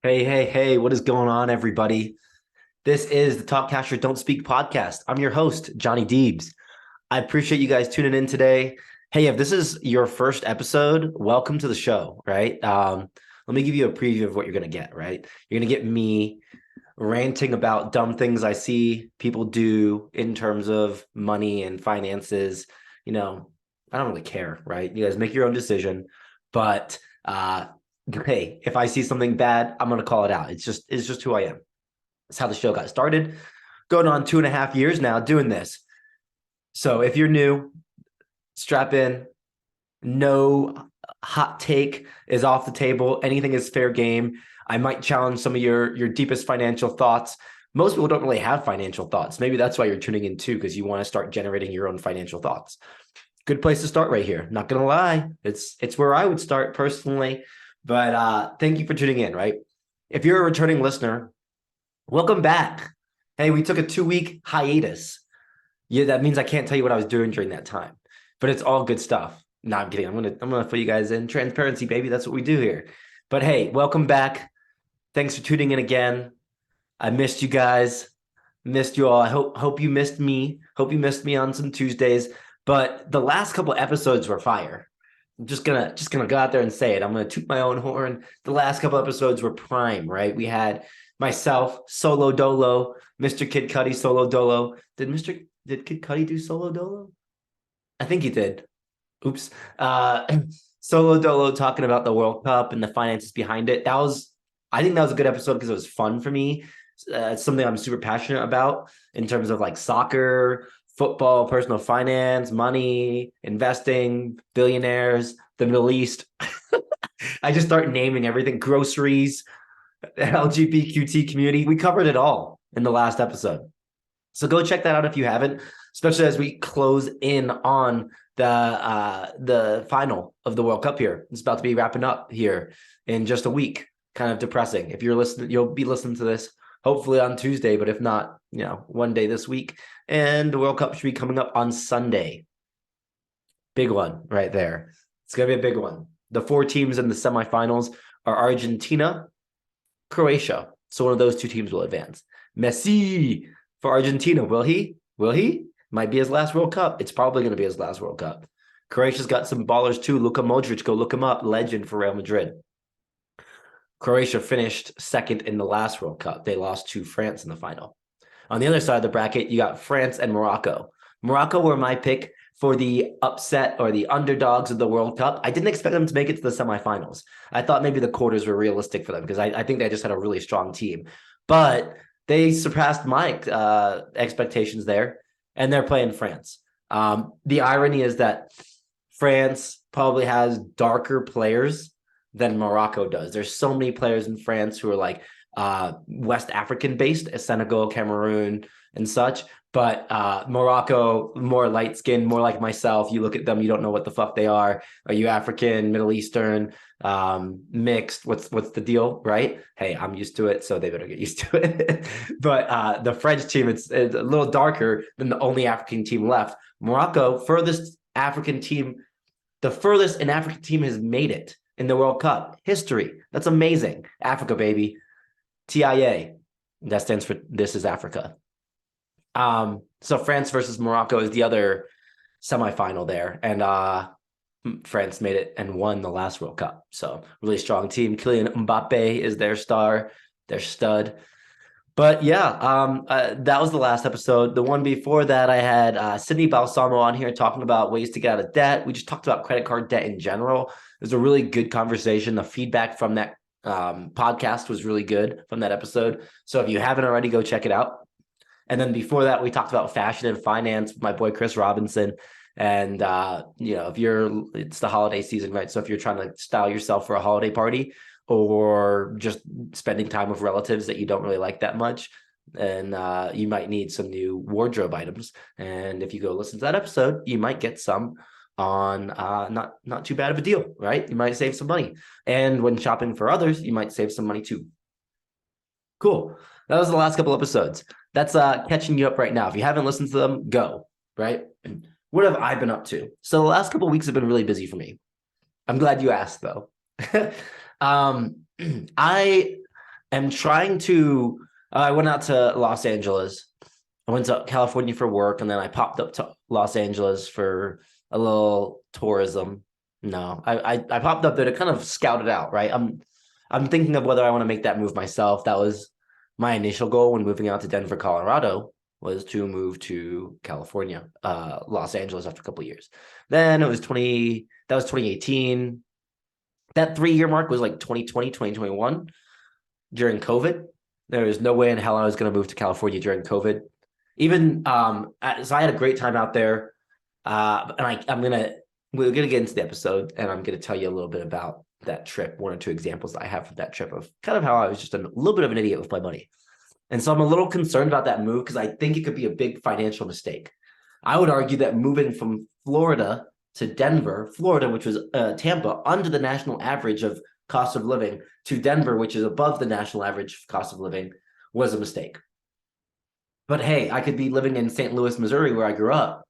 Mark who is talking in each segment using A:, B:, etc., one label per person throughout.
A: Hey, what is going on, everybody? This is the Talk Cash or Don't Speak podcast. I'm your host, Johnny Deebs. I appreciate you guys tuning in today. Hey, if this is your first episode, welcome to the show, right? Let me give you a preview of what you're going to get, right? You're going to get me ranting about dumb things I see people do in terms of money and finances. You know, I don't really care, right? You guys make your own decision, but hey, if I see something bad, I'm gonna call it out. It's just who I am. It's how the show got started. Going on 2.5 years now doing this. So if you're new, strap in. No hot take is off the table. Anything is fair game. I might challenge some of your deepest financial thoughts. Most people don't really have financial thoughts. Maybe that's why you're tuning in too, because you want to start generating your own financial thoughts. Good place to start right here. Not gonna lie, it's where I would start personally. But thank you for tuning in, right? If you're a returning listener, welcome back. Hey, we took a 2 week hiatus. Yeah, that means I can't tell you what I was doing during that time, but it's all good stuff. No, I'm kidding. I'm gonna put you guys in transparency, baby. That's what we do here. But hey, welcome back. Thanks for tuning in again. I missed you guys. Missed you all. I hope you missed me. Hope you missed me on some Tuesdays. But the last couple episodes were fire. I'm just gonna go out there and say it. I'm gonna toot my own horn. The last couple episodes were prime, right? We had myself, Solo Dolo, Mr. Kid Cudi, Solo Dolo. Did Kid Cudi do Solo Dolo? I think he did. Oops. Solo Dolo talking about the World Cup and the finances behind it. I think that was a good episode because it was fun for me. It's something I'm super passionate about in terms of like soccer, football, personal finance, money, investing, billionaires, the Middle East. I just start naming everything, groceries, LGBTQT community. We covered it all in the last episode. So go check that out if you haven't, especially as we close in on the final of the World Cup here. It's about to be wrapping up here in just a week. Kind of depressing. If you're listening, you'll be listening to this hopefully on Tuesday, but if not, one day this week. And the World Cup should be coming up on Sunday. Big one right there. It's gonna be a big one. The four teams in the semifinals are Argentina, Croatia. So one of those two teams will advance. Messi for Argentina. Will he? Will he? Might be his last World Cup. It's probably going to be his last World Cup. Croatia's got some ballers too. Luka Modric, go look him up. Legend for Real Madrid. Croatia finished second in the last World Cup. They lost to France in the final. On the other side of the bracket, you got France and Morocco. Morocco were my pick for the upset or the underdogs of the World Cup. I didn't expect them to make it to the semifinals. I thought maybe the quarters were realistic for them because I think they just had a really strong team. But they surpassed my expectations there, and they're playing France. The irony is that France probably has darker players than Morocco does. There's so many players in France who are like West African based, Senegal, Cameroon, and such. But Morocco, more light skinned, more like myself. You look at them, you don't know what the fuck they are. Are you African, Middle Eastern, mixed? What's the deal, right? Hey, I'm used to it, so they better get used to it. But the French team, it's a little darker than the only African team left. Morocco, furthest African team, the furthest an African team has made it in the World Cup history. That's amazing. Africa, baby. TIA. That stands for This is Africa. So France versus Morocco is the other semifinal there. And France made it and won the last World Cup. So really strong team. Kylian Mbappe is their star, their stud. But yeah, that was the last episode. The one before that, I had Sydney Balsamo on here talking about ways to get out of debt. We just talked about credit card debt in general. It was a really good conversation. The feedback from that podcast was really good from that episode. So if you haven't already, go check it out. And then before that, we talked about fashion and finance with my boy Chris Robinson. And it's the holiday season, right? So if you're trying to style yourself for a holiday party or just spending time with relatives that you don't really like that much, and you might need some new wardrobe items. And if you go listen to that episode, you might get some on not too bad of a deal, right? You might save some money. And when shopping for others, you might save some money too. Cool. That was the last couple episodes. That's catching you up right now. If you haven't listened to them, go, right? What have I been up to? So the last couple of weeks have been really busy for me. I'm glad you asked, though. I am trying to. I went out to Los Angeles. I went to California for work, and then I popped up to Los Angeles for a little tourism. No, I popped up there to kind of scout it out, right? I'm thinking of whether I want to make that move myself. That was my initial goal when moving out to Denver, Colorado, was to move to California, Los Angeles after a couple of years. Then it was 2018. That 3 year mark was like 2020, 2021 during COVID. There was no way in hell I was going to move to California during COVID. Even so I had a great time out there. And we're gonna get into the episode, and I'm gonna tell you a little bit about that trip, one or two examples I have from that trip of kind of how I was just a little bit of an idiot with my money. And so I'm a little concerned about that move because I think it could be a big financial mistake. I would argue that moving from Florida to Denver, Florida, which was Tampa, under the national average of cost of living, to Denver, which is above the national average cost of living, was a mistake. But hey, I could be living in St. Louis, Missouri, where I grew up,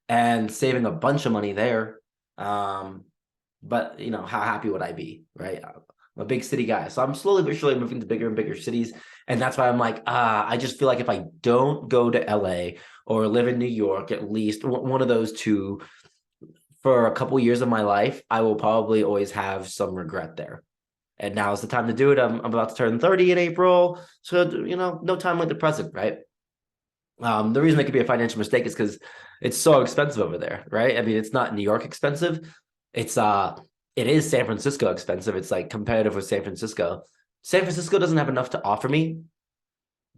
A: and saving a bunch of money there. But how happy would I be, right? I'm a big city guy, so I'm slowly but surely moving to bigger and bigger cities, and that's why I'm like, I just feel like if I don't go to LA or live in New York, at least one of those two, for a couple years of my life, I will probably always have some regret there. And now is the time to do it. I'm about to turn 30 in April, so no time like the present, right? The reason it could be a financial mistake is because it's so expensive over there, right? I mean, it's not New York expensive. It is San Francisco expensive. It's like competitive with San Francisco. San Francisco doesn't have enough to offer me,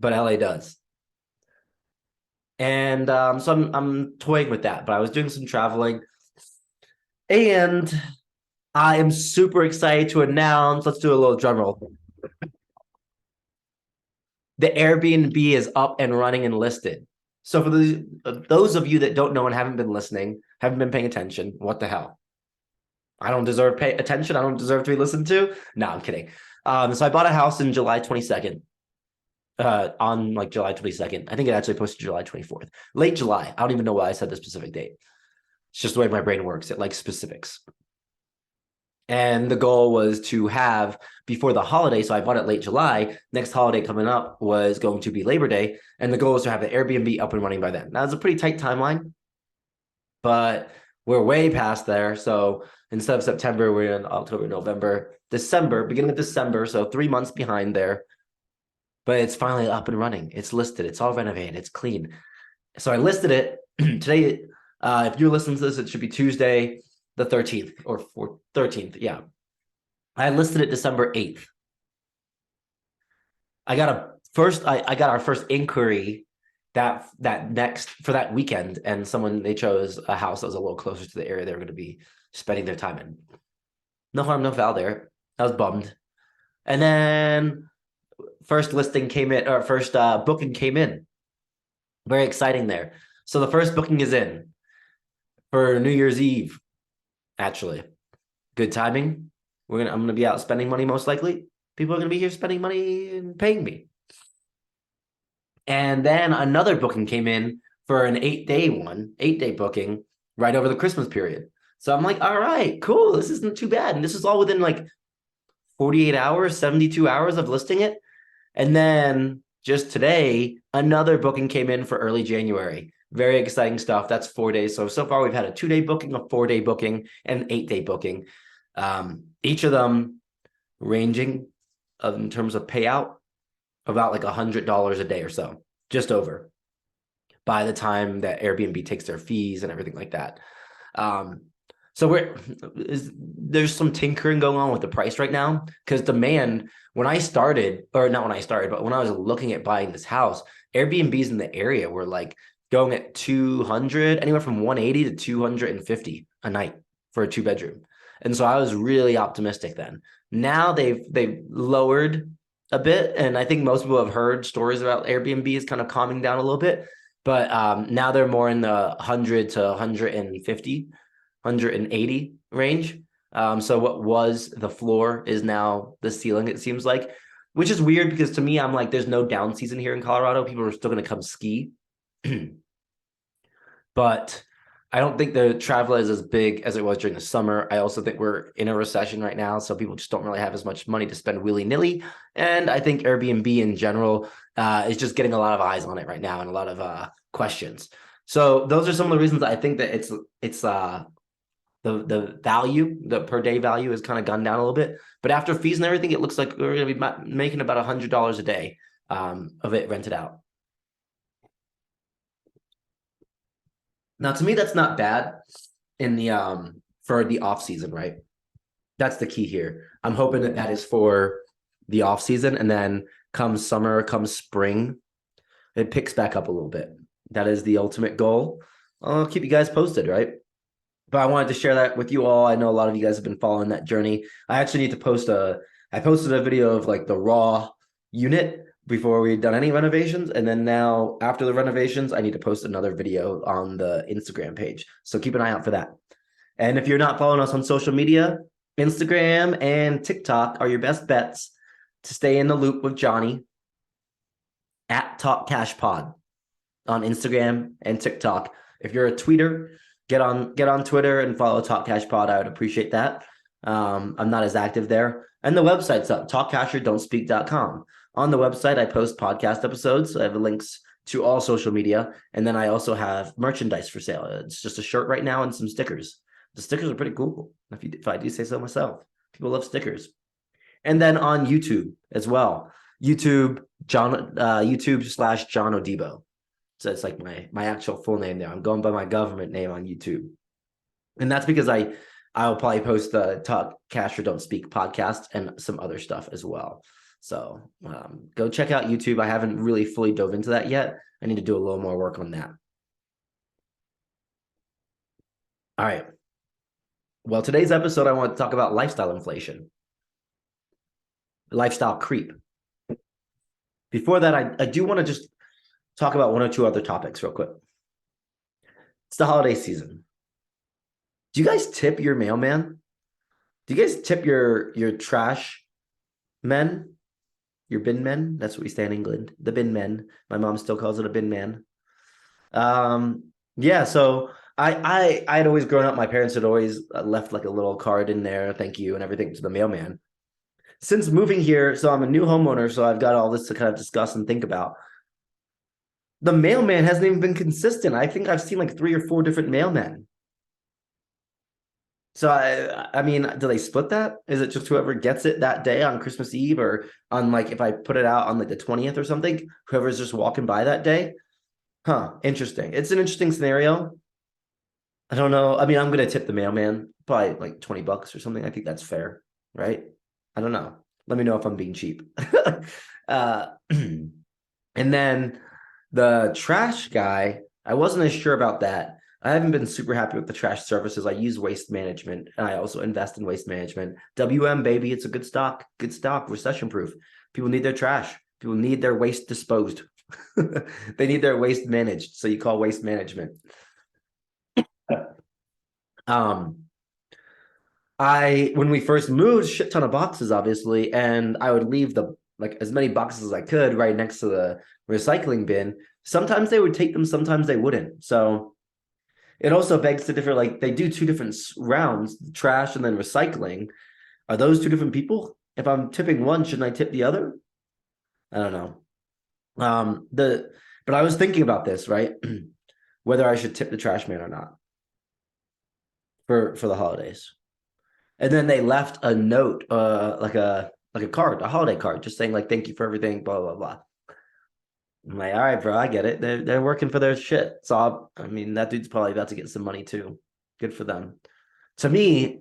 A: but LA does. And so I'm toying with that. But I was doing some traveling, and I am super excited to announce. Let's do a little drum roll. The Airbnb is up and running and listed. So for those of you that don't know and haven't been listening, haven't been paying attention, what the hell? I don't deserve pay attention. I don't deserve to be listened to. No, I'm kidding. So I bought a house in July 22nd. On like July 22nd. I think it actually posted July 24th. Late July. I don't even know why I said the specific date. It's just the way my brain works. It likes specifics. And the goal was to have before the holiday. So I bought it late July. Next holiday coming up was going to be Labor Day. And the goal was to have the Airbnb up and running by then. Now, it's a pretty tight timeline, but we're way past there. So instead of September, we're in October, November, December, beginning of December. So 3 months behind there. But it's finally up and running. It's listed. It's all renovated. It's clean. So I listed it today. If you're listening to this, it should be Tuesday, the 13th or 13th. Yeah. I listed it December 8th. I got our first inquiry that next for that weekend, and they chose a house that was a little closer to the area they were going to be spending their time in. No harm, no foul there. I was bummed. And then first booking came in. Very exciting there. So the first booking is in for New Year's Eve. Actually, good timing. I'm gonna be out spending money most likely. People are gonna be here spending money and paying me. And then another booking came in for an 8-day booking right over the Christmas period. So I'm like, all right, cool. This isn't too bad. And this is all within like 48 hours, 72 hours of listing it. And then just today, another booking came in for early January. Very exciting stuff. That's 4 days. So far we've had a 2-day booking, a 4-day booking, and an 8-day booking. Each of them ranging in terms of payout about like $100 a day or so, just over, by the time that Airbnb takes their fees and everything like that. So there's some tinkering going on with the price right now, because demand, when I started, or not when I started, but when I was looking at buying this house, Airbnbs in the area were like going at 200, anywhere from 180 to 250 a night for a 2-bedroom. And so I was really optimistic then. Now they've lowered a bit, and I think most people have heard stories about Airbnb is kind of calming down a little bit, but now they're more in the 100 to 150, 180 range. So what was the floor is now the ceiling, it seems like, which is weird because to me, I'm like, there's no down season here in Colorado. People are still going to come ski. But I don't think the travel is as big as it was during the summer. I also think we're in a recession right now, so people just don't really have as much money to spend willy-nilly. And I think Airbnb in general is just getting a lot of eyes on it right now and a lot of questions. So those are some of the reasons I think that it's the value, the per day value has kind of gone down a little bit. But after fees and everything, it looks like we're going to be making about $100 a day of it rented out. Now, to me, that's not bad in the for the off season, right? That's the key here. I'm hoping that that is for the off season, and then comes summer, comes spring, it picks back up a little bit. That is the ultimate goal. I'll keep you guys posted, right? But I wanted to share that with you all. I know a lot of you guys have been following that journey. I actually need to I posted a video of like the raw unit before we'd done any renovations. And then now after the renovations, I need to post another video on the Instagram page. So keep an eye out for that. And if you're not following us on social media, Instagram and TikTok are your best bets to stay in the loop with Johnny at Talk Cash Pod on Instagram and TikTok. If you're a tweeter, get on Twitter and follow Talk Cash Pod. I would appreciate that. I'm not as active there. And the website's up, talkcashdon'tspeak.com. On the website, I post podcast episodes. So I have the links to all social media. And then I also have merchandise for sale. It's just a shirt right now and some stickers. The stickers are pretty cool, if I do say so myself. People love stickers. And then on YouTube as well. YouTube / John Odibo. So it's like my actual full name there. I'm going by my government name on YouTube. And that's because I'll probably post the Talk Cash or Don't Speak podcast and some other stuff as well. So go check out YouTube. I haven't really fully dove into that yet. I need to do a little more work on that. All right. Well, today's episode, I want to talk about lifestyle inflation, lifestyle creep. Before that, I do want to just talk about one or two other topics real quick. It's the holiday season. Do you guys tip your mailman? Do you guys tip your trash men? Your bin men? That's what we say in England. The bin men. My mom still calls it a bin man. Yeah, so I'd always grown up, my parents had always left like a little card in there, thank you, and everything to the mailman. Since moving here, so I'm a new homeowner, so I've got all this to kind of discuss and think about. The mailman hasn't even been consistent. I think I've seen like 3 or 4 different mailmen. So I mean, do they split that? Is it just whoever gets it that day on Christmas Eve, or on like if I put it out on like the 20th or something, whoever's just walking by that day? Huh, interesting. It's an interesting scenario. I don't know. I mean, I'm gonna tip the mailman probably like $20 or something. I think that's fair, right? I don't know. Let me know if I'm being cheap. And then the trash guy, I wasn't as sure about that. I haven't been super happy with the trash services. I use Waste Management, and I also invest in Waste Management. WM, baby, it's a good stock, recession proof. People need their trash. People need their waste disposed. They need their waste managed. So you call Waste Management. When we first moved, shit ton of boxes, obviously, and I would leave like as many boxes as I could right next to the recycling bin. Sometimes they would take them, sometimes they wouldn't. So it also begs to differ, like they do 2 different rounds, trash and then recycling. Are those 2 different people? If I'm tipping one, shouldn't I tip the other? I don't know. But I was thinking about this, right? Whether I should tip the trash man or not for the holidays. And then they left a note, like a card, a holiday card, just saying like, thank you for everything, blah, blah, blah. I'm like, all right, bro, I get it. They're working for their shit. So I mean, that dude's probably about to get some money too. Good for them. To me,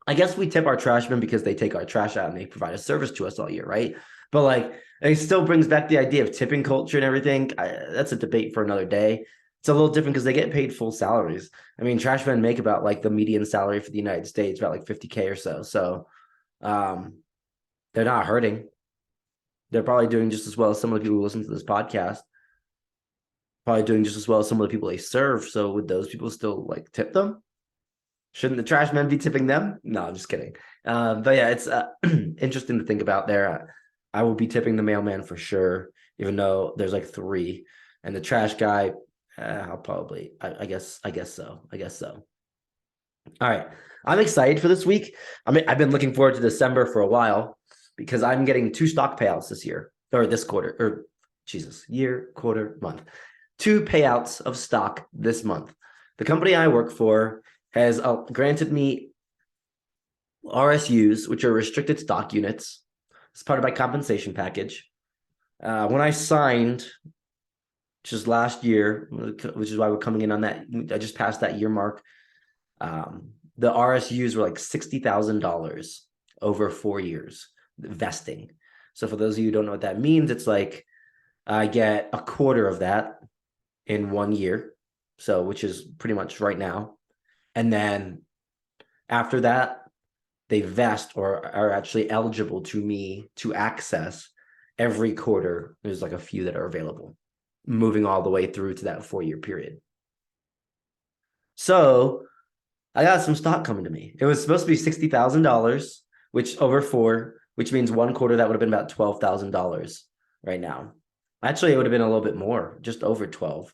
A: I guess we tip our trashmen because they take our trash out and they provide a service to us all year, right? But like, it still brings back the idea of tipping culture and everything. That's a debate for another day. It's a little different because they get paid full salaries. I mean, trash men make about like the median salary for the United States, about like 50K or so. So they're not hurting. They're probably doing just as well as some of the people who listen to this podcast. Probably doing just as well as some of the people they serve. So would those people still like tip them? Shouldn't the trash men be tipping them? No, I'm just kidding. But yeah, it's interesting to think about there. I will be tipping the mailman for sure, even though there's like 3. And the trash guy, I'll probably, I guess so. I guess so. All right. I'm excited for this week. I've been looking forward to December for a while because I'm getting 2 stock payouts this year or this quarter or Jesus, year, quarter, month. 2 payouts of stock this month. The company I work for has granted me RSUs, which are restricted stock units. It's part of my compensation package. When I signed, which is last year, which is why we're coming in on that, I just passed that year mark. The RSUs were like $60,000 over 4 years vesting. So for those of you who don't know what that means, it's like I get a quarter of that in 1 year. So which is pretty much right now. And then after that, they vest or are actually eligible to me to access every quarter. There's like a few that are available, moving all the way through to that 4-year period. So I got some stock coming to me. It was supposed to be $60,000, which over 4, which means 1 quarter that would have been about $12,000 right now. Actually, it would have been a little bit more, just over 12.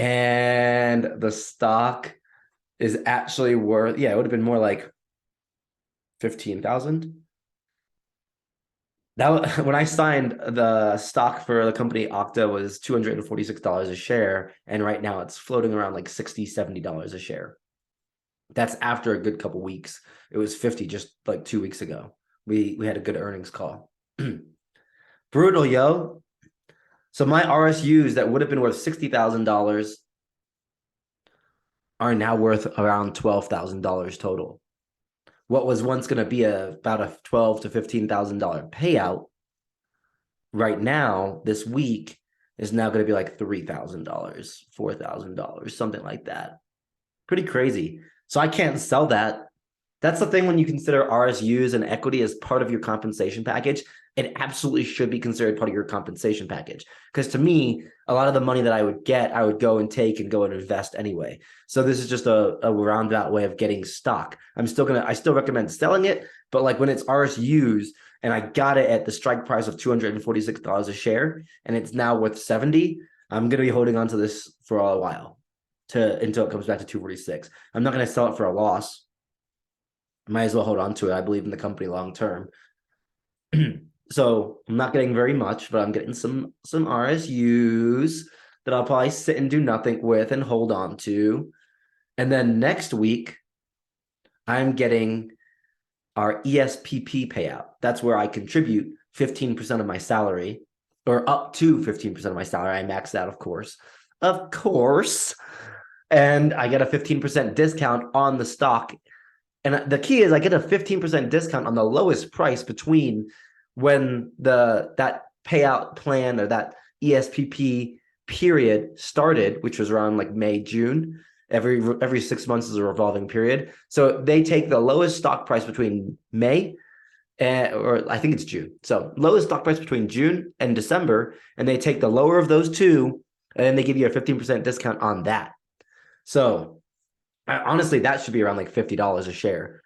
A: And the stock is actually worth, it would have been more like 15,000. That when I signed, the stock for the company Okta was $246 a share, and right now it's floating around like $60-$70 a share. That's after a good couple weeks. It was 50 just like 2 weeks ago. We had a good earnings call. Brutal, yo. So my RSUs that would have been worth $60,000 are now worth around $12,000 total. What was once going to be about a $12,000 to $15,000 payout right now this week is now going to be like $3,000, $4,000, something like that. Pretty crazy. So I can't sell that. That's the thing when you consider RSUs and equity as part of your compensation package. It absolutely should be considered part of your compensation package. Because to me, a lot of the money that I would get, I would go and take and go and invest anyway. So this is just a roundabout way of getting stock. I still recommend selling it, but like when it's RSUs and I got it at the strike price of $246 a share and it's now worth 70, I'm going to be holding on to this for a while until it comes back to 246. I'm not going to sell it for a loss. Might as well hold on to it. I believe in the company long term. So I'm not getting very much, but I'm getting some RSUs that I'll probably sit and do nothing with and hold on to. And then next week, I'm getting our ESPP payout. That's where I contribute 15% of my salary, or up to 15% of my salary. I max out, of course. Of course. And I get a 15% discount on the stock. And the key is I get a 15% discount on the lowest price between when that payout plan or that ESPP period started, which was around like May, June. Every 6 months is a revolving period. So they take the lowest stock price between May or I think it's June. So lowest stock price between June and December, and they take the lower of those two, and then they give you a 15% discount on that. So honestly, that should be around like $50 a share.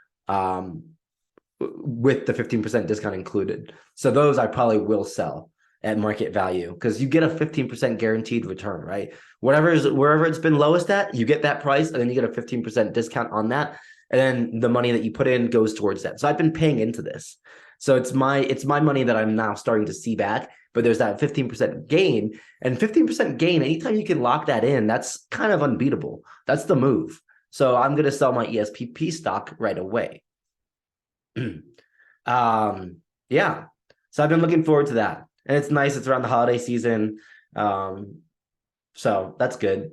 A: With the 15% discount included. So those I probably will sell at market value because you get a 15% guaranteed return, right? Wherever it's been lowest at, you get that price and then you get a 15% discount on that. And then the money that you put in goes towards that. So I've been paying into this. So it's my money that I'm now starting to see back, but there's that 15% gain, and 15% gain, anytime you can lock that in, that's kind of unbeatable. That's the move. So I'm going to sell my ESPP stock right away. Yeah, so I've been looking forward to that, and it's nice. It's around the holiday season, so that's good.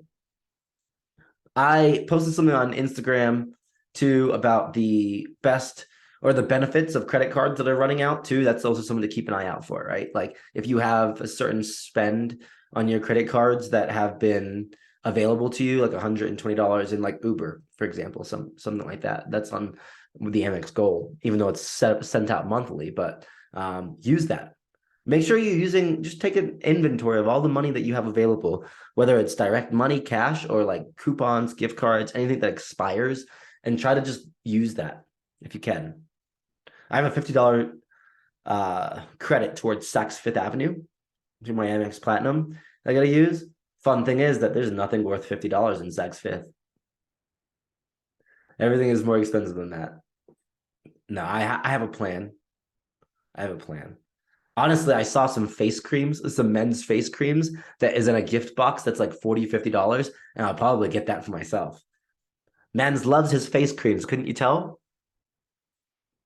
A: I posted something on Instagram too about the best or the benefits of credit cards that are running out too. That's also something to keep an eye out for, right? Like if you have a certain spend on your credit cards that have been available to you, like $120 in like Uber, for example, something like that. That's on with the Amex Gold, even though it's sent out monthly, but use that. Make sure just take an inventory of all the money that you have available, whether it's direct money, cash, or like coupons, gift cards, anything that expires, and try to just use that if you can. I have a $50 credit towards Saks Fifth Avenue through my Amex Platinum, I got to use. Fun thing is that there's nothing worth $50 in Saks Fifth. Everything is more expensive than that. No, I have a plan. I have a plan. Honestly, I saw some face creams, some men's face creams that is in a gift box that's like $40, $50, and I'll probably get that for myself. Mans loves his face creams. Couldn't you tell?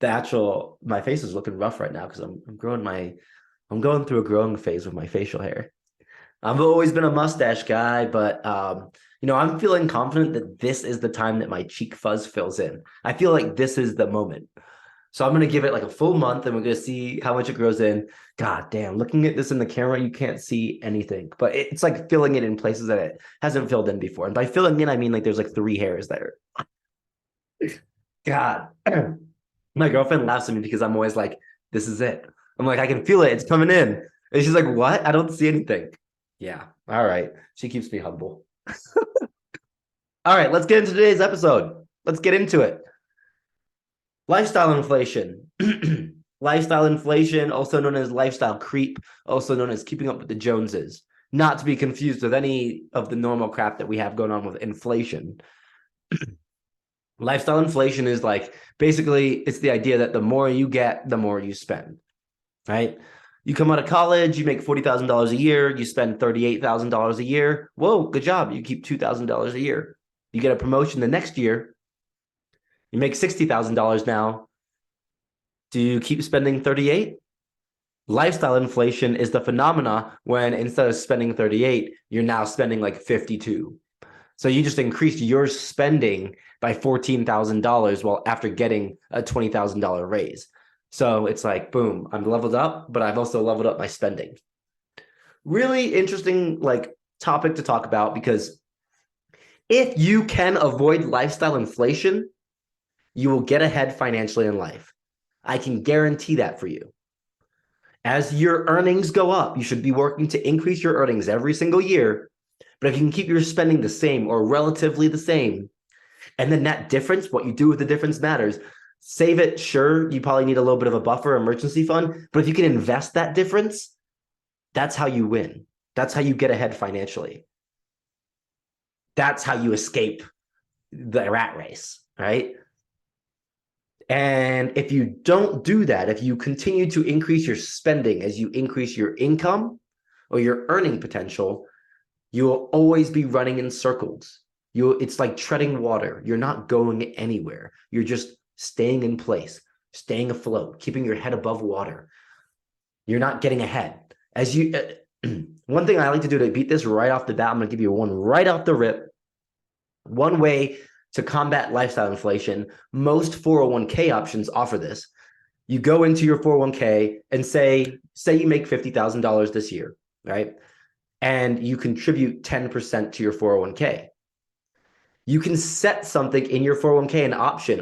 A: My face is looking rough right now because I'm going through a growing phase with my facial hair. I've always been a mustache guy, but I'm feeling confident that this is the time that my cheek fuzz fills in. I feel like this is the moment. So I'm going to give it like a full month and we're going to see how much it grows in. God damn, looking at this in the camera, you can't see anything, but it's like filling it in places that it hasn't filled in before. And by filling in, I mean like there's like 3 hairs there. God, my girlfriend laughs at me because I'm always like, this is it. I'm like, I can feel it. It's coming in. And she's like, what? I don't see anything. Yeah. All right. She keeps me humble. All right. Let's get into today's episode. Let's get into it. Lifestyle inflation. Lifestyle inflation, also known as lifestyle creep, also known as keeping up with the Joneses. Not to be confused with any of the normal crap that we have going on with inflation. Lifestyle inflation is like basically it's the idea that the more you get, the more you spend, right? You come out of college, you make $40,000 a year, you spend $38,000 a year. Whoa, good job. You keep $2,000 a year. You get a promotion the next year, you make $60,000 now. Do you keep spending 38? Lifestyle inflation is the phenomena when instead of spending 38, you're now spending like 52. So you just increased your spending by $14,000 while after getting a $20,000 raise. So it's like, boom, I'm leveled up, but I've also leveled up my spending. Really interesting like topic to talk about because if you can avoid lifestyle inflation, you will get ahead financially in life. I can guarantee that for you. As your earnings go up, you should be working to increase your earnings every single year. But if you can keep your spending the same or relatively the same, and then that difference, what you do with the difference matters. Save it, sure, you probably need a little bit of a buffer, emergency fund, but if you can invest that difference, that's how you win. That's how you get ahead financially. That's how you escape the rat race, right? And if you don't do that, if you continue to increase your spending as you increase your income or your earning potential, you will always be running in circles. It's like treading water. You're not going anywhere. You're just staying in place, staying afloat, keeping your head above water. You're not getting ahead. One thing I like to do to beat this right off the bat, I'm going to give you one right off the rip. One way to combat lifestyle inflation, most 401k options offer this. You go into your 401k and say you make $50,000 this year, right? And you contribute 10% to your 401k. You can set something in your 401k, an option.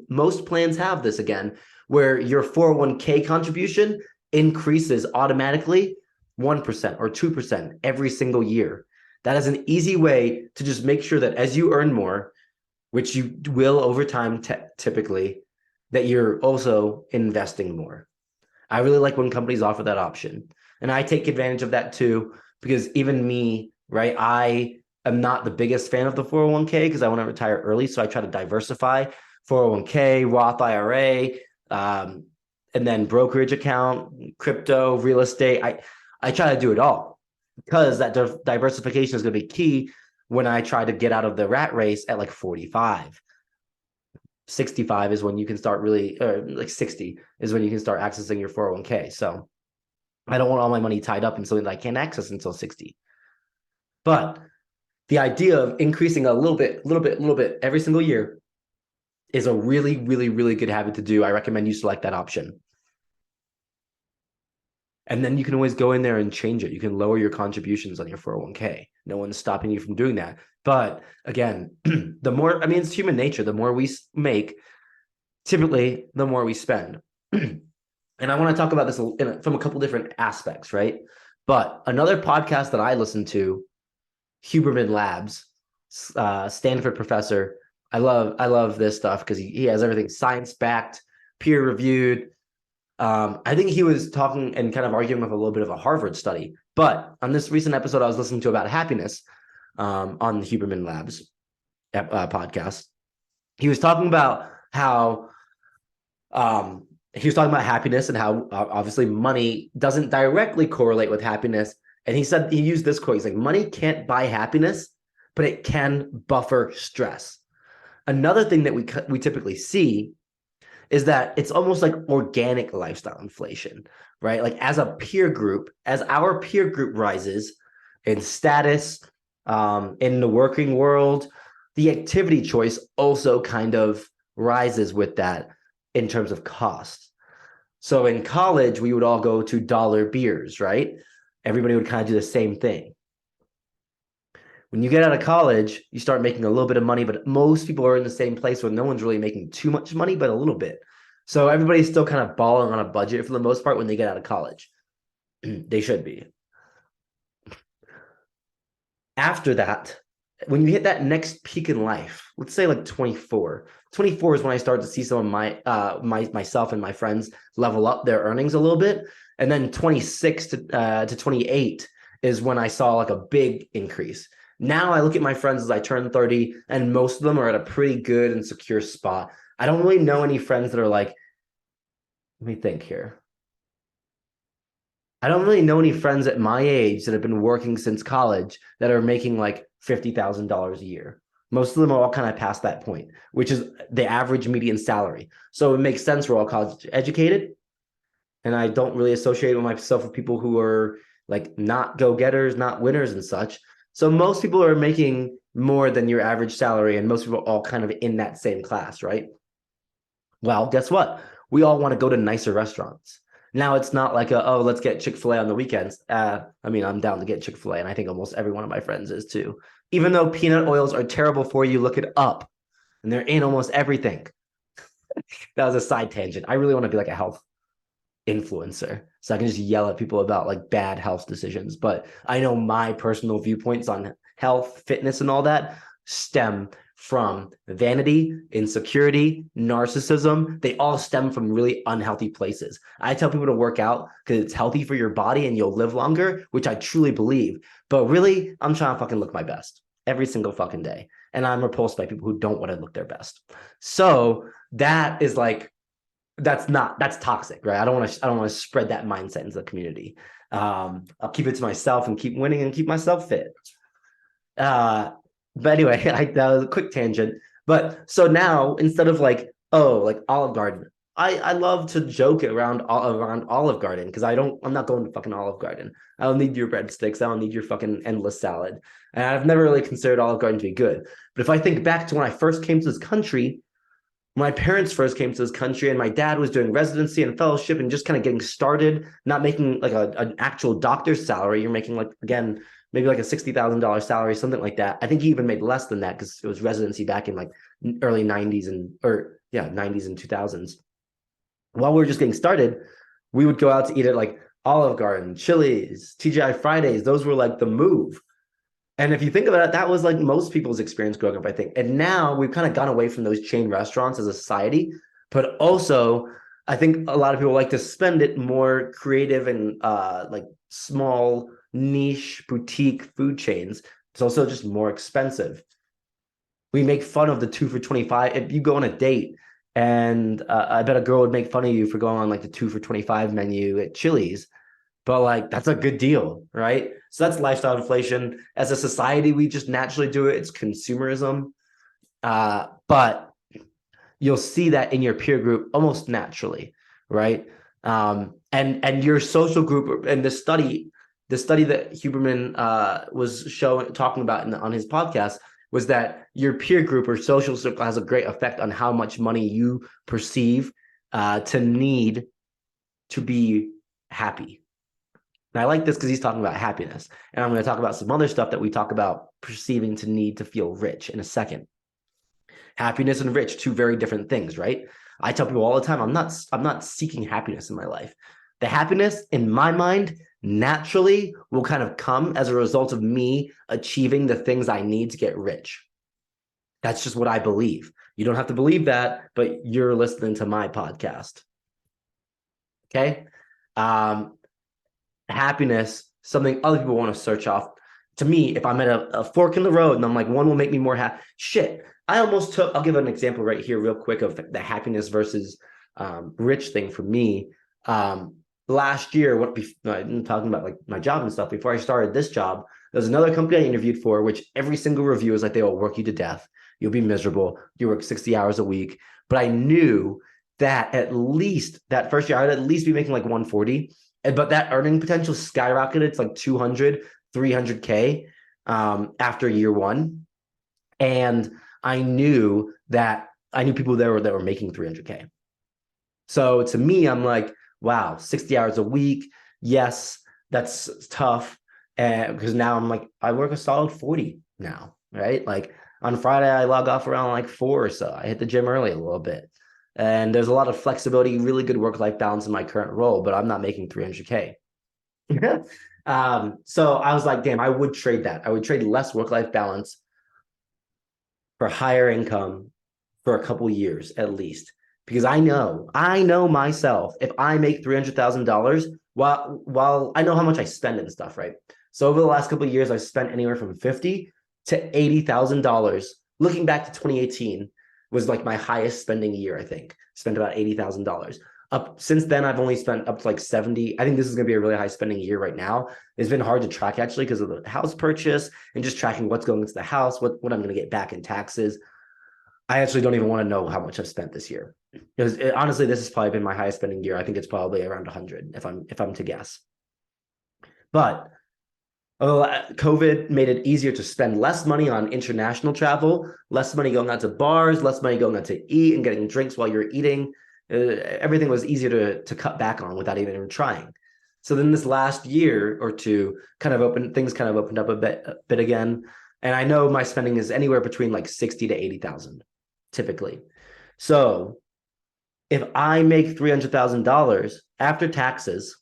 A: Most plans have this again, where your 401k contribution increases automatically 1% or 2% every single year. That is an easy way to just make sure that as you earn more, which you will over time typically, that you're also investing more. I really like when companies offer that option. And I take advantage of that too, because even me, right, I am not the biggest fan of the 401k because I want to retire early. So I try to diversify 401k, Roth IRA, and then brokerage account, crypto, real estate. I try to do it all because that diversification is going to be key when I try to get out of the rat race at like 45. 65 is when you can start really, or like 60 is when you can start accessing your 401k. So I don't want all my money tied up in something that I can't access until 60. But the idea of increasing a little bit every single year is a really, really, really good habit to do. I recommend you select that option. And then you can always go in there and change it. You can lower your contributions on your 401k. No one's stopping you from doing that. But again, it's human nature. The more we make, typically, the more we spend. And I want to talk about this from a couple different aspects, right? But another podcast that I listen to, Huberman Labs, Stanford professor. I love this stuff because he has everything science-backed, peer-reviewed. I think he was talking and kind of arguing with a little bit of a Harvard study But on this recent episode I was listening to about happiness on the Huberman Labs podcast, he was talking about how he was talking about happiness and how obviously money doesn't directly correlate with happiness. And he said, he used this quote. He's like, money can't buy happiness, but it can buffer stress. Another thing that we typically see is that it's almost like organic lifestyle inflation, right? Like as a peer group, as our peer group rises in status, in the working world, the activity choice also kind of rises with that in terms of cost. So in college, we would all go to dollar beers, right? Everybody would kind of do the same thing. When you get out of college, you start making a little bit of money, but most people are in the same place where no one's really making too much money, but a little bit. So everybody's still kind of balling on a budget for the most part when they get out of college. They should be. After that, when you hit that next peak in life, let's say like 24. 24 is when I start to see some of myself and my friends level up their earnings a little bit. And then 26 to 28 is when I saw like a big increase. Now I look at my friends as I turn 30, and most of them are at a pretty good and secure spot. I don't really know any friends that are like, let me think here. I don't really know any friends at my age that have been working since college that are making like $50,000 a year. Most of them are all kind of past that point, which is the average median salary. So it makes sense we're all college educated. And I don't really associate myself with people who are like not go-getters, not winners and such. So most people are making more than your average salary, and most people are all kind of in that same class, right? Well, guess what? We all want to go to nicer restaurants. Now it's not like let's get Chick-fil-A on the weekends. I mean, I'm down to get Chick-fil-A, and I think almost every one of my friends is too. Even though peanut oils are terrible for you, look it up. And they're in almost everything. That was a side tangent. I really want to be like a health influencer, so I can just yell at people about like bad health decisions. But I know my personal viewpoints on health, fitness, and all that stem from vanity, insecurity, narcissism. They all stem from really unhealthy places. I tell people to work out because it's healthy for your body and you'll live longer, which I truly believe. But really, I'm trying to fucking look my best every single fucking day. And I'm repulsed by people who don't want to look their best. So that is like, that's toxic, right? I don't want to spread that mindset into the community. I'll keep it to myself and keep winning and keep myself fit. But anyway, that was a quick tangent. But so now instead of like, oh, like Olive Garden, I love to joke around Olive Garden because I'm not going to fucking Olive Garden. I don't need your breadsticks. I don't need your fucking endless salad. And I've never really considered Olive Garden to be good. But if I think back to when I first came to this country, my parents first came to this country and my dad was doing residency and fellowship and just kind of getting started, not making like an actual doctor's salary. You're making like, again, maybe like a $60,000 salary, something like that. I think he even made less than that because it was residency back in like early 90s and 90s and 2000s. While we were just getting started, we would go out to eat at like Olive Garden, Chili's, TGI Fridays. Those were like the move. And if you think about it, that was like most people's experience growing up, I think. And now we've kind of gone away from those chain restaurants as a society, but also I think a lot of people like to spend it more creative and like small niche boutique food chains. It's also just more expensive. We make fun of the 2 for 25. If you go on a date and I bet a girl would make fun of you for going on like the 2 for 25 menu at Chili's, but like that's a good deal, right? So that's lifestyle inflation. As a society, we just naturally do it. It's consumerism. But you'll see that in your peer group almost naturally, right? And your social group, and the study that Huberman was talking about on his podcast was that your peer group or social circle has a great effect on how much money you perceive to need to be happy. And I like this because he's talking about happiness. And I'm going to talk about some other stuff that we talk about perceiving to need to feel rich in a second. Happiness and rich, two very different things, right? I tell people all the time, I'm not seeking happiness in my life. The happiness in my mind naturally will kind of come as a result of me achieving the things I need to get rich. That's just what I believe. You don't have to believe that, but you're listening to my podcast. Okay? Happiness something other people want to search off. To me, if I'm at a fork in the road and I'm like, one will make me more happy. Shit. I'll give an example right here real quick of the happiness versus rich thing for me. Last year, I'm talking about like my job and stuff. Before I started this job, there's another company I interviewed for, which every single review is like, they will work you to death. You'll be miserable. You work 60 hours a week. But I knew that at least that first year, I'd at least be making like 140. But that earning potential skyrocketed. It's like 200, 300K after year one. And I knew people there that were making 300K. So to me, I'm like, wow, 60 hours a week. Yes, that's tough. Because now I'm like, I work a solid 40 now, right? Like on Friday, I log off around like 4 or so. I hit the gym early a little bit. And there's a lot of flexibility, really good work-life balance in my current role, but I'm not making 300K. So I was like, damn, I would trade that. I would trade less work-life balance for higher income for a couple years at least. Because I know myself, if I make $300,000, while I know how much I spend and stuff, right? So over the last couple of years, I've spent anywhere from $50,000 to $80,000. Looking back to 2018 was like my highest spending year, I think. Spent about $80,000. Up since then, I've only spent up to like 70. I think this is going to be a really high spending year right now. It's been hard to track actually because of the house purchase and just tracking what's going into the house, what I'm going to get back in taxes. I actually don't even want to know how much I've spent this year. Because honestly, this has probably been my highest spending year. I think it's probably around 100 if I'm to guess. But COVID made it easier to spend less money on international travel, less money going out to bars, less money going out to eat and getting drinks while you're eating. Everything was easier to cut back on without even trying. So then this last year or two things kind of opened up a bit again. And I know my spending is anywhere between like 60 to 80,000 typically. So if I make $300,000 after taxes,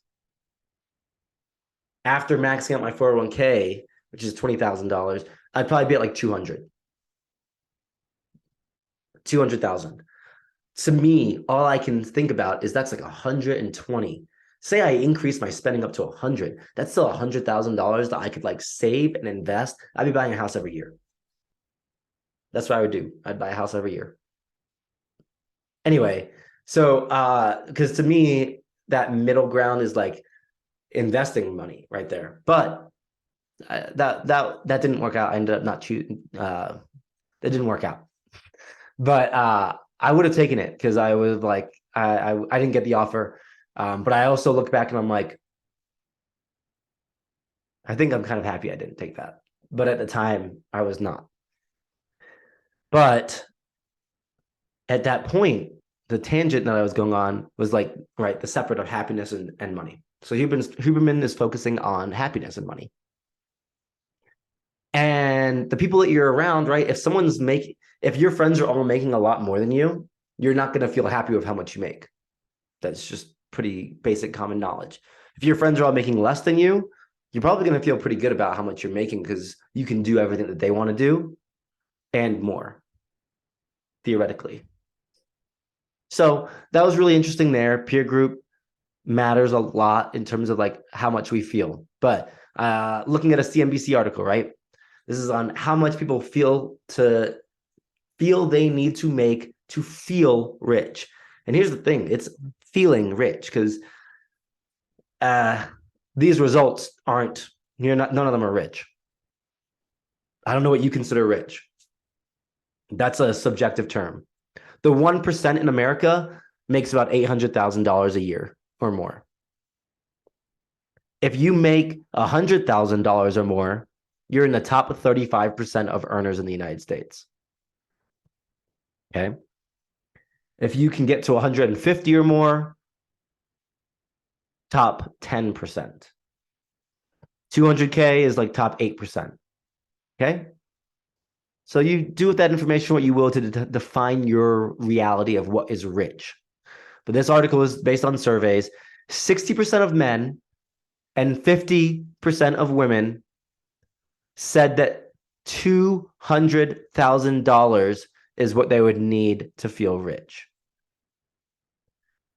A: after maxing out my 401k, which is $20,000, I'd probably be at like 200,000. To me, all I can think about is that's like 120. Say I increase my spending up to 100. That's still $100,000 that I could like save and invest. I'd be buying a house every year. That's what I would do. I'd buy a house every year. Anyway, so because to me, that middle ground is like investing money right there. But that didn't work out. I ended up not choosing. That didn't work out. But I would have taken it because I was like, I didn't get the offer. But I also look back and I'm like, I think I'm kind of happy I didn't take that. But at the time, I was not. But at that point, the tangent that I was going on was like, right, the separate of happiness and money. So Huberman is focusing on happiness and money. And the people that you're around, right? If your friends are all making a lot more than you, you're not going to feel happy with how much you make. That's just pretty basic common knowledge. If your friends are all making less than you, you're probably going to feel pretty good about how much you're making because you can do everything that they want to do and more, theoretically. So that was really interesting there. Peer group matters a lot in terms of like how much we feel. But looking at a CNBC article, right? This is on how much people feel they need to make to feel rich. And here's the thing, it's feeling rich because these results none of them are rich. I don't know what you consider rich. That's a subjective term. The 1% in America makes about $800,000 a year or more. If you make $100,000 or more, you're in the top 35% of earners in the United States. Okay. If you can get to 150 or more, top 10%. 200K is like top 8%. Okay. So you do with that information what you will to define your reality of what is rich. But this article is based on surveys. 60% of men and 50% of women said that $200,000 is what they would need to feel rich.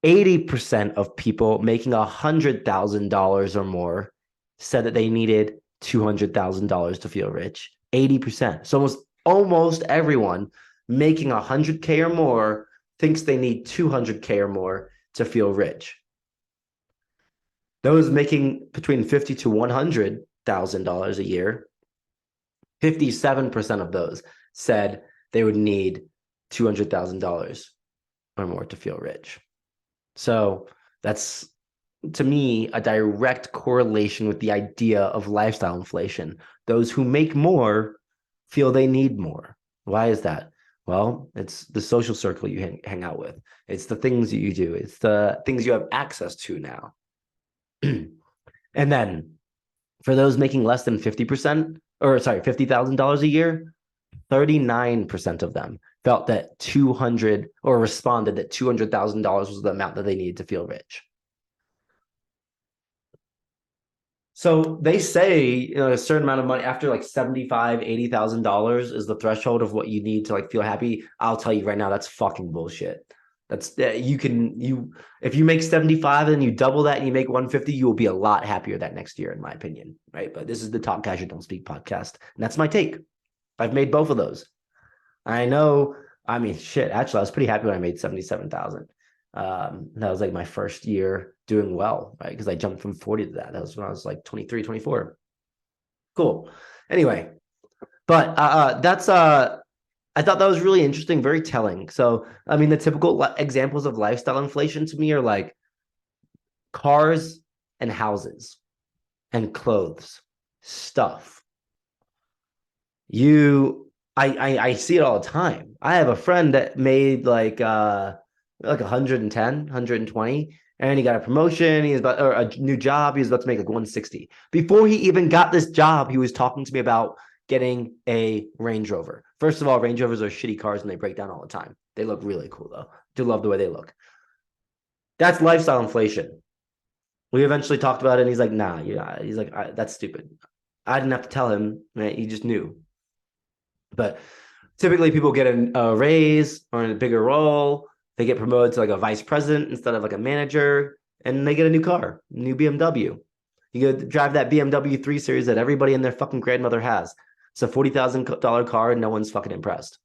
A: 80% of people making $100,000 or more said that they needed $200,000 to feel rich. 80%. So almost everyone making 100K or more thinks they need 200K or more to feel rich. Those making between $50,000 to $100,000 a year, 57% of those said they would need $200,000 or more to feel rich. So that's, to me, a direct correlation with the idea of lifestyle inflation. Those who make more feel they need more. Why is that? Well, it's the social circle you hang out with. It's the things that you do. It's the things you have access to now. And then for those making less than 50%, or sorry, $50,000 a year, 39% of them felt that 200 or responded that $200,000 was the amount that they needed to feel rich. So they say a certain amount of money after like $75,000, $80,000 is the threshold of what you need to like feel happy. I'll tell you right now, that's fucking bullshit. That's if you make 75 and you double that and you make 150, you will be a lot happier that next year, in my opinion. Right. But this is the Talk Casual Don't Speak podcast. And that's my take. I've made both of those. I know. I mean, shit, actually, I was pretty happy when I made 77,000. That was like my first year doing well, right? Because I jumped from 40 to that. That was when I was like 23, 24. Cool. Anyway, but that's I thought that was really interesting, very telling. So, I mean, the typical examples of lifestyle inflation to me are like cars and houses and clothes, stuff. I see it all the time. I have a friend that made like 110, 120, and he got a promotion. He's about, or a new job. He was about to make like 160. Before he even got this job, he was talking to me about getting a Range Rover. First of all, Range Rovers are shitty cars and they break down all the time. They look really cool though. Do love the way they look. That's lifestyle inflation. We eventually talked about it and he's like, nah, yeah. He's like, that's stupid. I didn't have to tell him, right? He just knew. But typically people get a raise or in a bigger role. They get promoted to like a vice president instead of like a manager, and they get a new car, new BMW. You go drive that BMW 3 Series that everybody and their fucking grandmother has. It's a $40,000 car and no one's fucking impressed.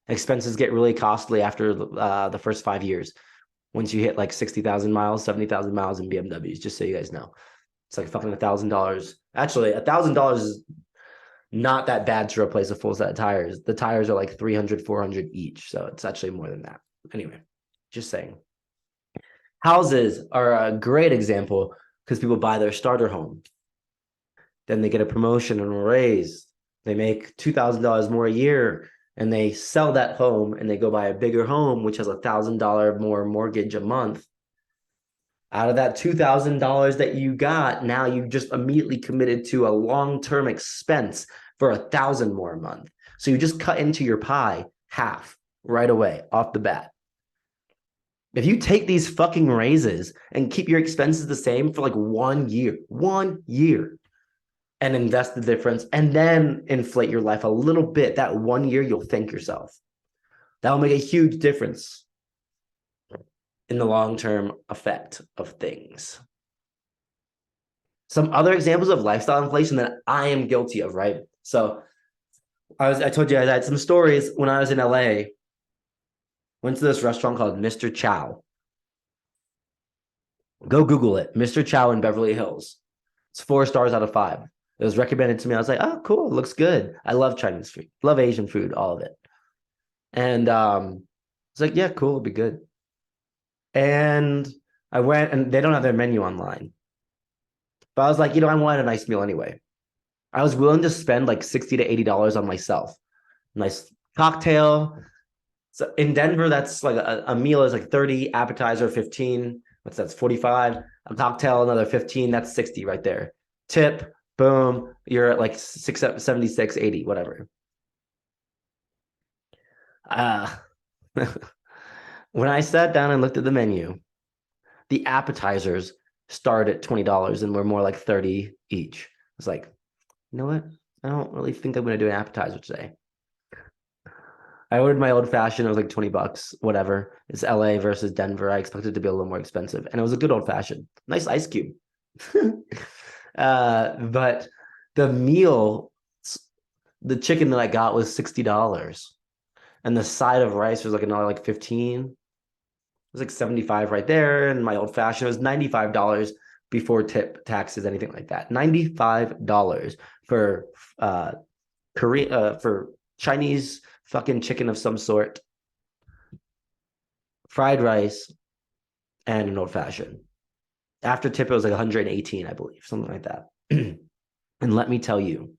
A: Expenses get really costly after the first 5 years. Once you hit like 60,000 miles, 70,000 miles in BMWs, just so you guys know. It's like fucking $1,000. Actually, $1,000 is not that bad to replace a full set of tires. The tires are like 300, 400 each. So it's actually more than that. Anyway, just saying. Houses are a great example because people buy their starter home. Then they get a promotion and a raise. They make $2,000 more a year and they sell that home and they go buy a bigger home, which has $1,000 more mortgage a month. Out of that $2,000 that you got, now you just immediately committed to a long-term expense for $1,000 more a month. So you just cut into your pie half right away off the bat. If you take these fucking raises and keep your expenses the same for like 1 year, and invest the difference and then inflate your life a little bit, that 1 year, you'll thank yourself. That will make a huge difference in the long-term effect of things. Some other examples of lifestyle inflation that I am guilty of, right? So I told you I had some stories when I was in LA. Went to this restaurant called Mr. Chow. Go Google it, Mr. Chow in Beverly Hills. It's 4 stars out of 5. It was recommended to me. I was like, oh, cool, it looks good. I love Chinese food, love Asian food, all of it. And it's like, yeah, cool, it'll be good. And I went, and they don't have their menu online. But I was like, I wanted a nice meal anyway. I was willing to spend like $60 to $80 on myself. Nice cocktail. So in Denver, that's like a meal is like 30, appetizer 15. That's 45. A cocktail, another 15. That's 60 right there. Tip, boom, you're at like 76, 80, whatever. When I sat down and looked at the menu, the appetizers start at $20 and were more like 30 each. I was like, you know what? I don't really think I'm going to do an appetizer today. I ordered my old fashioned. It was like $20, whatever. It's LA versus Denver. I expected it to be a little more expensive. And it was a good old fashioned. Nice ice cube. But the meal, the chicken that I got was $60. And the side of rice was like another like 15. It was like 75 right there. And my old fashioned was $95 before tip, taxes, anything like that. $95 for Korean for Chinese fucking chicken of some sort, fried rice, and an old fashioned. After tip, it was like 118, I believe, something like that. And let me tell you,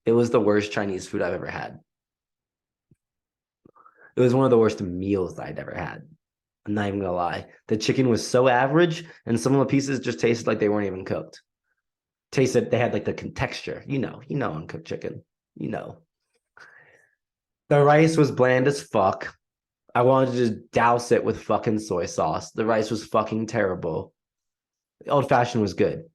A: it was the worst Chinese food I've ever had. It was one of the worst meals that I'd ever had. I'm not even gonna lie. The chicken was so average, and some of the pieces just tasted like they weren't even cooked. Tasted they had like the texture. Uncooked chicken. You know. The rice was bland as fuck. I wanted to just douse it with fucking soy sauce. The rice was fucking terrible. The old fashioned was good.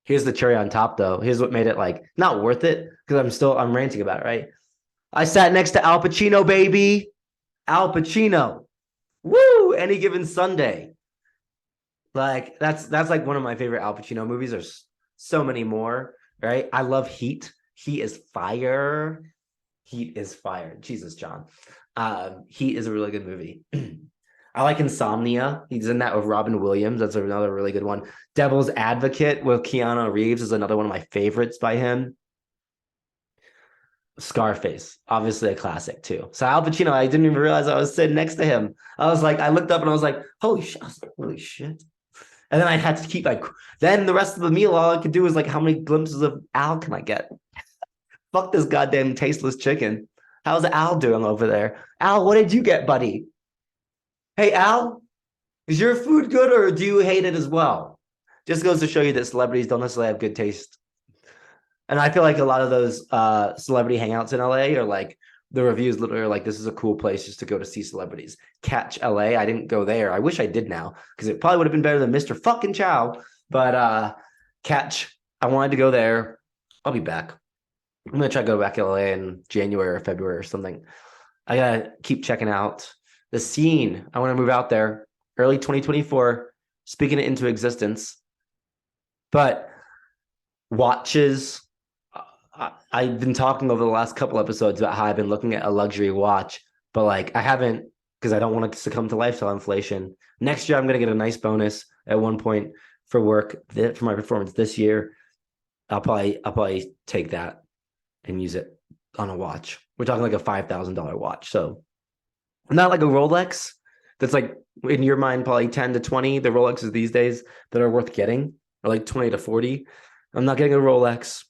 A: Here's the cherry on top, though. Here's what made it like not worth it because I'm ranting about it, right? I sat next to Al Pacino, baby. Al Pacino. Woo! Any given Sunday. Like that's like one of my favorite Al Pacino movies. There's so many more, right? I love Heat. Heat is fire. Heat is fire. Jesus, John. Heat is a really good movie. I like Insomnia. He's in that with Robin Williams. That's another really good one. Devil's Advocate with Keanu Reeves is another one of my favorites by him. Scarface, obviously a classic too. So Al Pacino, I didn't even realize I was sitting next to him. I looked up and I was like, holy shit. I was like, holy shit. And then I had to keep then the rest of the meal, all I could do was like, how many glimpses of Al can I get? Fuck this goddamn tasteless chicken. How's Al doing over there? Al, what did you get, buddy? Hey, Al, is your food good or do you hate it as well? Just goes to show you that celebrities don't necessarily have good taste. And I feel like a lot of those celebrity hangouts in LA are like the reviews literally are like, this is a cool place just to go to see celebrities. Catch LA. I didn't go there. I wish I did now because it probably would have been better than Mr. fucking Chow. But Catch, I wanted to go there. I'll be back. I'm going to try to go back to LA in January or February or something. I got to keep checking out the scene. I want to move out there early 2024, speaking it into existence. But watches, I've been talking over the last couple episodes about how I've been looking at a luxury watch, but like I haven't because I don't want to succumb to lifestyle inflation. Next year, I'm going to get a nice bonus at one point for work for my performance this year. I'll probably take that and use it on a watch. We're talking like a $5,000 watch. So not like a Rolex that's like in your mind, probably 10 to 20. The Rolexes these days that are worth getting are like 20 to 40. I'm not getting a Rolex.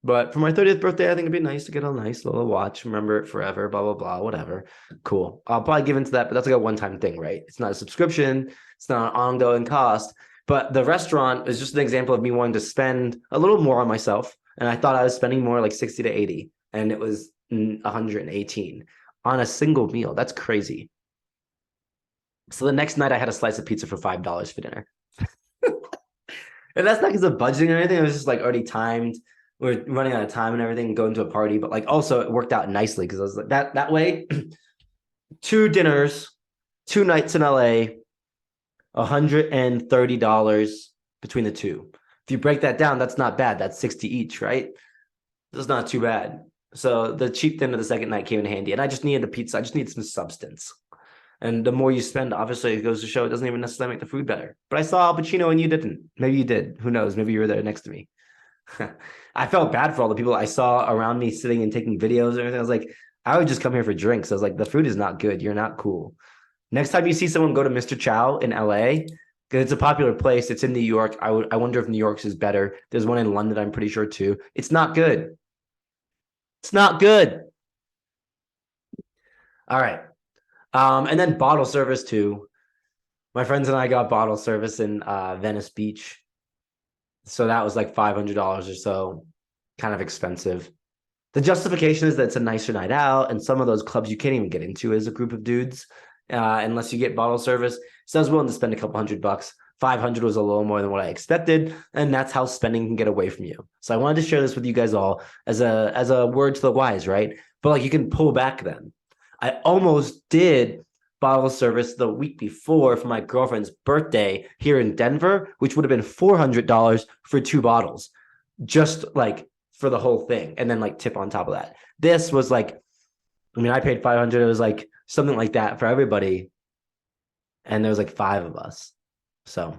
A: But for my 30th birthday, I think it'd be nice to get a nice little watch. Remember it forever, blah, blah, blah, whatever. Cool. I'll probably give into that, but that's like a one-time thing, right? It's not a subscription. It's not an ongoing cost. But the restaurant is just an example of me wanting to spend a little more on myself. And I thought I was spending more like 60 to 80. And it was 118 on a single meal. That's crazy. So the next night I had a slice of pizza for $5 for dinner. And that's not because of budgeting or anything. It was just like already timed. We're running out of time and everything, going to a party, but like also it worked out nicely because I was like that way. 2 dinners, 2 nights in LA, $130 between the two. If you break that down, that's not bad. That's 60 each, right? That's not too bad. So the cheap dinner the second night came in handy. And I just needed a pizza. I just needed some substance. And the more you spend, obviously, it goes to show it doesn't even necessarily make the food better. But I saw Al Pacino and you didn't. Maybe you did. Who knows? Maybe you were there next to me. I felt bad for all the people I saw around me sitting and taking videos and everything. I was like, I would just come here for drinks. I was like, the food is not good. You're not cool. Next time you see someone go to Mr. Chow in LA, because it's a popular place, it's in New York. I wonder if New York's is better. There's one in London, I'm pretty sure too. It's not good. It's not good. All right. And then bottle service too. My friends and I got bottle service in Venice Beach. So that was like $500 or so, kind of expensive. The justification is that it's a nicer night out, and some of those clubs you can't even get into as a group of dudes unless you get bottle service. So I was willing to spend a couple $100. 500 was a little more than what I expected, and that's how spending can get away from you. So I wanted to share this with you guys all as a word to the wise, right? But like you can pull back then. I almost did bottle service the week before for my girlfriend's birthday here in Denver, which would have been $400 for 2 bottles, just like for the whole thing. And then like tip on top of that. This was like, I mean, I paid 500. It was like something like that for everybody. And there was like 5 of us. So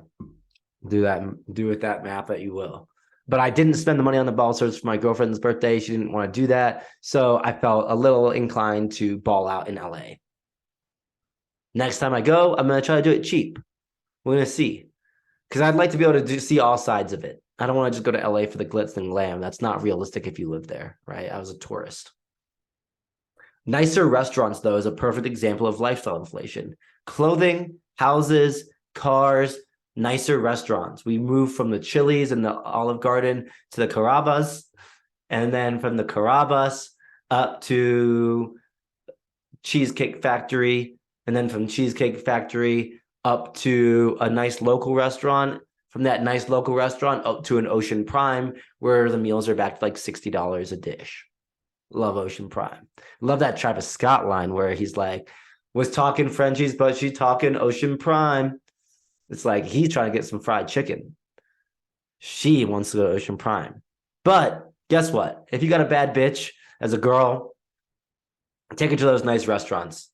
A: do with that math that you will. But I didn't spend the money on the ball service for my girlfriend's birthday. She didn't want to do that. So I felt a little inclined to ball out in LA. Next time I go, I'm going to try to do it cheap. We're going to see. Because I'd like to be able to see all sides of it. I don't want to just go to LA for the glitz and glam. That's not realistic if you live there, right? I was a tourist. Nicer restaurants, though, is a perfect example of lifestyle inflation. Clothing, houses, cars, nicer restaurants. We moved from the Chili's and the Olive Garden to the Carrabba's, and then from the Carrabba's up to Cheesecake Factory, and then from Cheesecake Factory up to a nice local restaurant, from that nice local restaurant up to an Ocean Prime, where the meals are back to like $60 a dish. Love Ocean Prime. Love that Travis Scott line where he's like, was talking Frenchies, but she's talking Ocean Prime. It's like he's trying to get some fried chicken. She wants to go to Ocean Prime. But guess what? If you got a bad bitch as a girl, take her to those nice restaurants.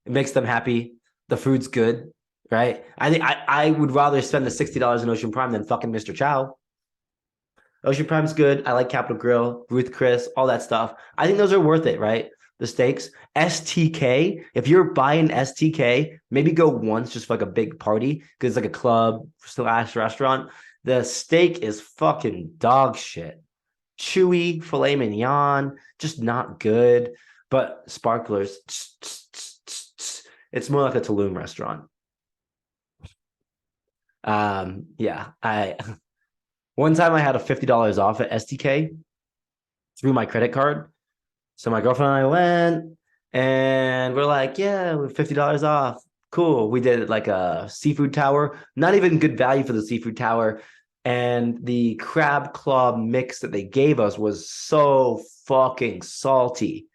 A: It makes them happy. The food's good, right? I think I would rather spend the $60 in Ocean Prime than fucking Mr. Chow. Ocean Prime's good. I like Capital Grille, Ruth Chris, all that stuff. I think those are worth it, right? The steaks. STK, if you're buying STK, maybe go once just for like a big party because it's like a club / restaurant. The steak is fucking dog shit. Chewy, filet mignon, just not good. But Sparklers, it's more like a Tulum restaurant. One time I had a $50 off at STK through my credit card. So my girlfriend and I went and we're like, yeah, we're $50 off. Cool. We did like a seafood tower, not even good value for the seafood tower. And the crab claw mix that they gave us was so fucking salty.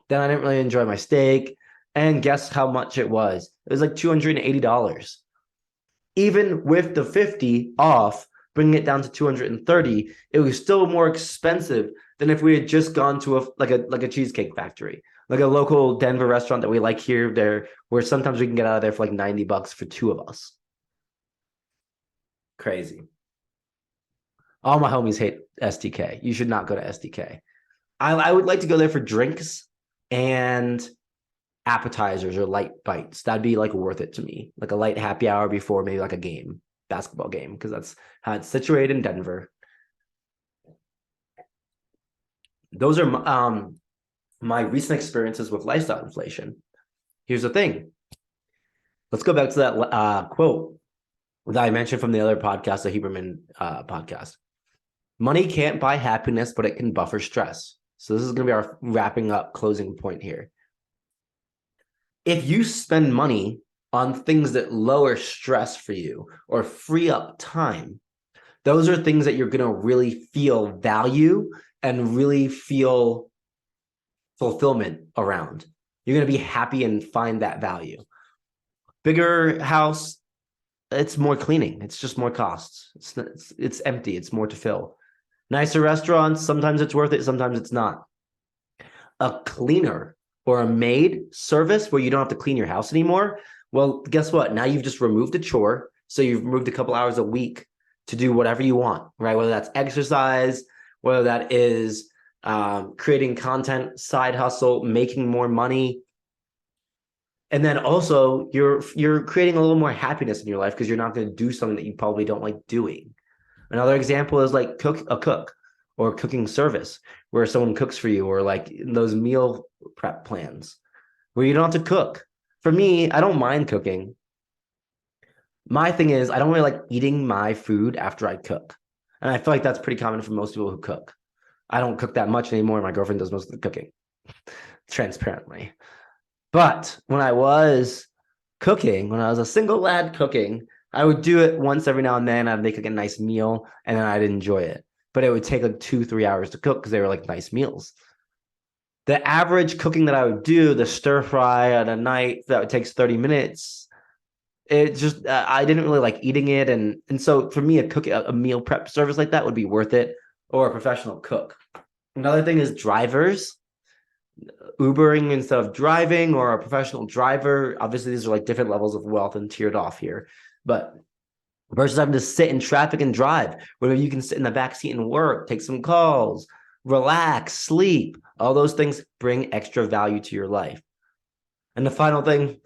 A: Then I didn't really enjoy my steak. And guess how much it was? It was like $280. Even with the 50 off, bringing it down to 230, it was still more expensive than if we had just gone to a Cheesecake Factory, like a local Denver restaurant that we like here, there, where sometimes we can get out of there for like $90 for 2 of us. Crazy. All my homies hate STK. You should not go to STK. I would like to go there for drinks and appetizers or light bites. That'd be like worth it to me, like a light happy hour before maybe like a game, basketball game, because that's how it's situated in Denver. Those are my recent experiences with lifestyle inflation. Here's the thing. Let's go back to that quote that I mentioned from the other podcast, the Huberman podcast. Money can't buy happiness, but it can buffer stress. So this is going to be our wrapping up closing point here. If you spend money on things that lower stress for you or free up time, those are things that you're going to really feel value and really feel fulfillment around. You're going to be happy and find that value. Bigger house, it's more cleaning. It's just more costs. It's empty. It's more to fill. Nicer restaurants, sometimes it's worth it, sometimes it's not. A cleaner or a maid service where you don't have to clean your house anymore, well, guess what? Now you've just removed a chore. So you've removed a couple hours a week to do whatever you want, right? Whether that's exercise, whether that is creating content, side hustle, making more money. And then also you're creating a little more happiness in your life because you're not going to do something that you probably don't like doing. Another example is like a cook or cooking service where someone cooks for you, or like those meal prep plans where you don't have to cook. For me, I don't mind cooking. My thing is I don't really like eating my food after I cook. And I feel like that's pretty common for most people who cook. I don't cook that much anymore. My girlfriend does most of the cooking, transparently. But when I was cooking, when I was a single lad cooking, I would do it once every now and then. I'd make like a nice meal and then I'd enjoy it. But it would take like 2-3 hours to cook because they were like nice meals. The average cooking that I would do, the stir fry on a night that takes 30 minutes, it just I didn't really like eating it, and so for me, a meal prep service like that would be worth it, or a professional cook. Another thing is drivers. Ubering instead of driving, or a professional driver. Obviously, these are like different levels of wealth and tiered off here, but versus having to sit in traffic and drive, whether you can sit in the back seat and work, take some calls, relax, sleep, all those things bring extra value to your life. And the final thing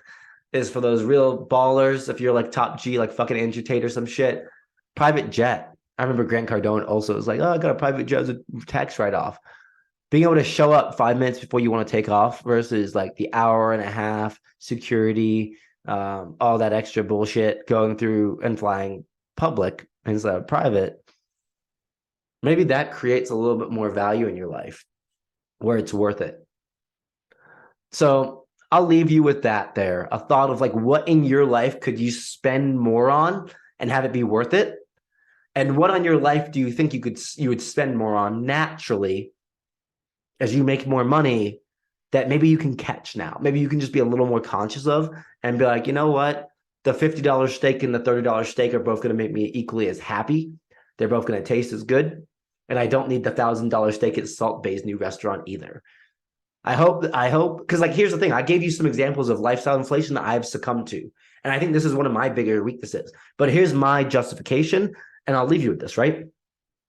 A: is for those real ballers, if you're like top G, like fucking Andrew Tate or some shit, private jet. I remember Grant Cardone also was like, oh, I got a private jet as a tax write-off. Being able to show up 5 minutes before you want to take off versus like the hour and a half security, all that extra bullshit going through and flying public instead of private. Maybe that creates a little bit more value in your life where it's worth it. So I'll leave you with that there. A thought of like, what in your life could you spend more on and have it be worth it? And what on your life do you think you would spend more on naturally as you make more money that maybe you can catch now? Maybe you can just be a little more conscious of and be like, you know what? The $50 steak and the $30 steak are both going to make me equally as happy. They're both going to taste as good. And I don't need the $1,000 steak at Salt Bay's new restaurant either. I hope, because like, here's the thing. I gave you some examples of lifestyle inflation that I've succumbed to. And I think this is one of my bigger weaknesses. But here's my justification, and I'll leave you with this, right?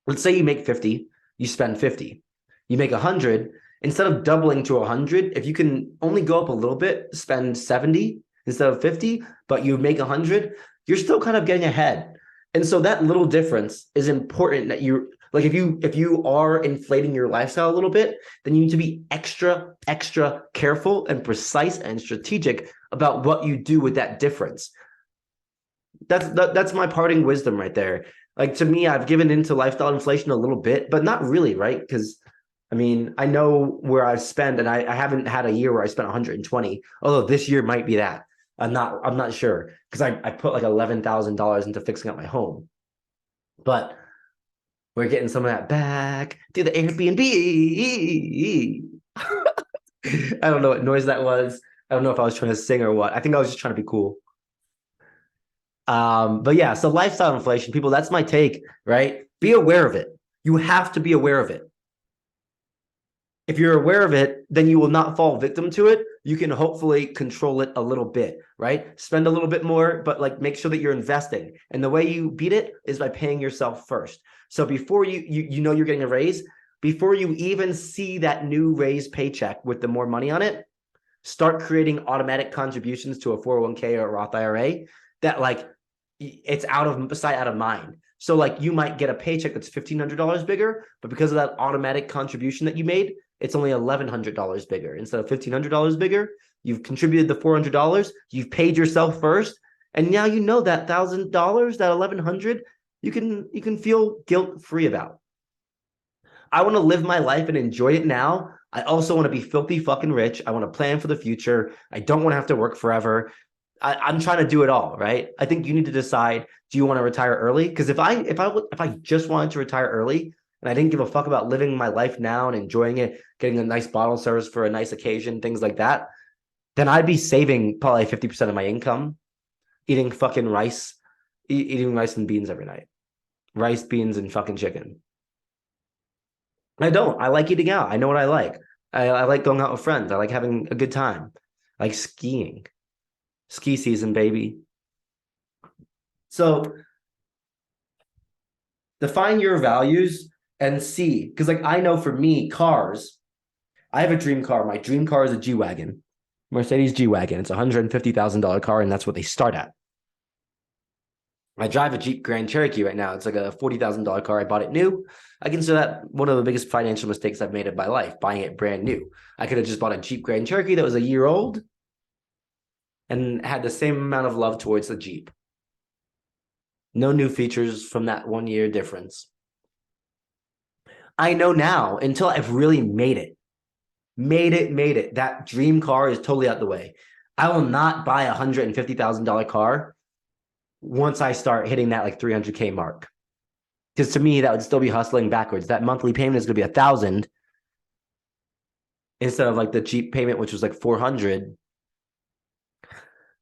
A: Let's say you make 50, you spend 50. You make 100, instead of doubling to 100, if you can only go up a little bit, spend 70 instead of 50, but you make 100, you're still kind of getting ahead. And so that little difference is important, that you like, if you are inflating your lifestyle a little bit, then you need to be extra careful and precise and strategic about what you do with that difference. That's my parting wisdom right there. Like, to me, I've given into lifestyle inflation a little bit, but not really, right? Because I mean, I know where I spend, and I haven't had a year where I spent 120, although this year might be that. I'm not sure, because I put like $11,000 into fixing up my home. But we're getting some of that back to the Airbnb. I don't know what noise that was. I don't know if I was trying to sing or what. I think I was just trying to be cool. But yeah, so lifestyle inflation, people, that's my take, right? Be aware of it. You have to be aware of it. If you're aware of it, then you will not fall victim to it. You can hopefully control it a little bit, right? Spend a little bit more, but like, make sure that you're investing. And the way you beat it is by paying yourself first. So before you know you're getting a raise, before you even see that new raise paycheck with the more money on it, start creating automatic contributions to a 401k or a Roth IRA that, like, it's out of sight, out of mind. So like, you might get a paycheck that's $1,500 bigger, but because of that automatic contribution that you made, it's only $1,100 bigger. Instead of $1,500 bigger, you've contributed the $400, you've paid yourself first, and now you know that $1,000, that $1,100, you can feel guilt-free about. I want to live my life and enjoy it now. I also want to be filthy fucking rich. I want to plan for the future. I don't want to have to work forever. I'm trying to do it all, right? I think you need to decide, do you want to retire early? Because if I just wanted to retire early and I didn't give a fuck about living my life now and enjoying it, getting a nice bottle service for a nice occasion, things like that, then I'd be saving probably 50% of my income, eating fucking rice, eating rice and beans every night. Rice, beans, and fucking chicken. I don't. I like eating out. I know what I like. I like going out with friends. I like having a good time. I like skiing. Ski season, baby. So define your values and see, because like, I know for me, cars, I have a dream car. My dream car is a G-Wagon, Mercedes G-Wagon. It's a $150,000 car, and that's what they start at. I drive a Jeep Grand Cherokee right now. It's like a $40,000 car. I bought it new. I consider that one of the biggest financial mistakes I've made in my life, buying it brand new. I could have just bought a Jeep Grand Cherokee that was a year old and had the same amount of love towards the Jeep. No new features from that 1 year difference. I know now, until I've really made it, that dream car is totally out the way. I will not buy a $150,000 car once I start hitting that like 300K mark. Because to me, that would still be hustling backwards. That monthly payment is going to be $1,000. instead of like the cheap payment, which was like 400.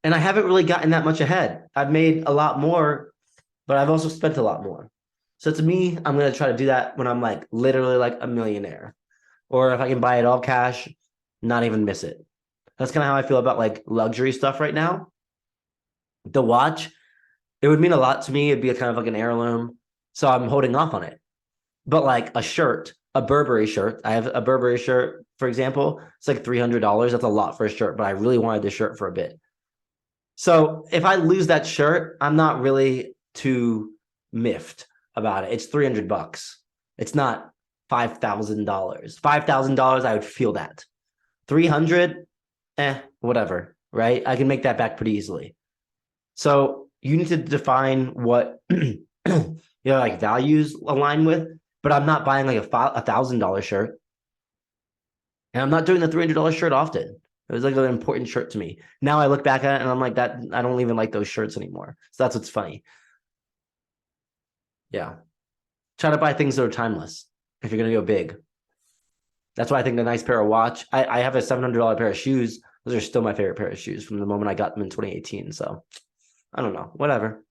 A: And I haven't really gotten that much ahead. I've made a lot more, but I've also spent a lot more. So to me, I'm going to try to do that when I'm like literally like a millionaire, or if I can buy it all cash, not even miss it. That's kind of how I feel about like luxury stuff right now. The watch, it would mean a lot to me. It'd be a kind of like an heirloom. So I'm holding off on it. But like a shirt, a Burberry shirt, I have a Burberry shirt, for example, it's like $300. That's a lot for a shirt, but I really wanted this shirt for a bit. So if I lose that shirt, I'm not really too miffed about it. It's $300. It's not $5,000. $5,000, I would feel that. 300, whatever, right? I can make that back pretty easily. So you need to define what like values align with, but I'm not buying like a $1,000 shirt. And I'm not doing the $300 shirt often. It was like an important shirt to me. Now I look back at it and I'm like, that I don't even like those shirts anymore. So that's what's funny. Yeah. Try to buy things that are timeless if you're gonna go big. That's why I think a nice pair of watch. I have a $700 pair of shoes. Those are still my favorite pair of shoes from the moment I got them in 2018. So I don't know. Whatever.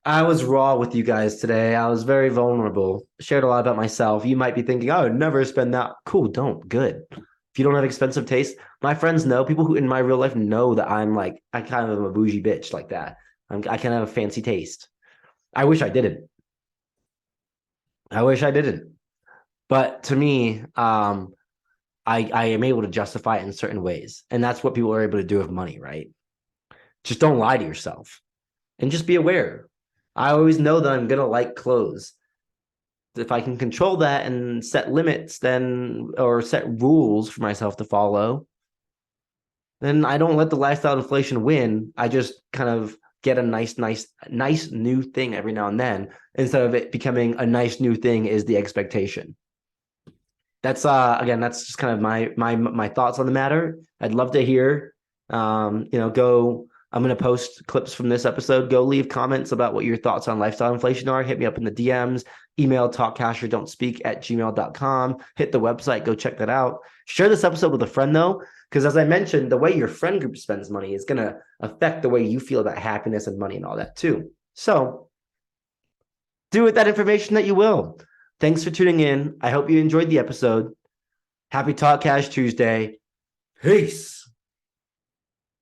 A: I was raw with you guys today. I was very vulnerable. Shared a lot about myself. You might be thinking, I would never spend that. Cool, don't. Good. If you don't have expensive taste, my friends know, people who in my real life know that I'm like, I kind of am a bougie bitch like that. I kind of have a fancy taste. I wish I didn't. I wish I didn't. But to me, I am able to justify it in certain ways. And that's what people are able to do with money, right? Just don't lie to yourself and just be aware. I always know that I'm going to like clothes. If I can control that and set limits, then, or set rules for myself to follow, then I don't let the lifestyle inflation win. I just kind of get a nice new thing every now and then, instead of it becoming a nice new thing is the expectation. That's again, that's just kind of my thoughts on the matter. I'd love to hear. Go. I'm going to post clips from this episode. Go leave comments about what your thoughts on lifestyle inflation are. Hit me up in the DMs. Email talkcashdon'tspeak@gmail.com. Hit the website. Go check that out. Share this episode with a friend, though, because as I mentioned, the way your friend group spends money is going to affect the way you feel about happiness and money and all that, too. So do with that information that you will. Thanks for tuning in. I hope you enjoyed the episode. Happy Talk Cash Tuesday. Peace.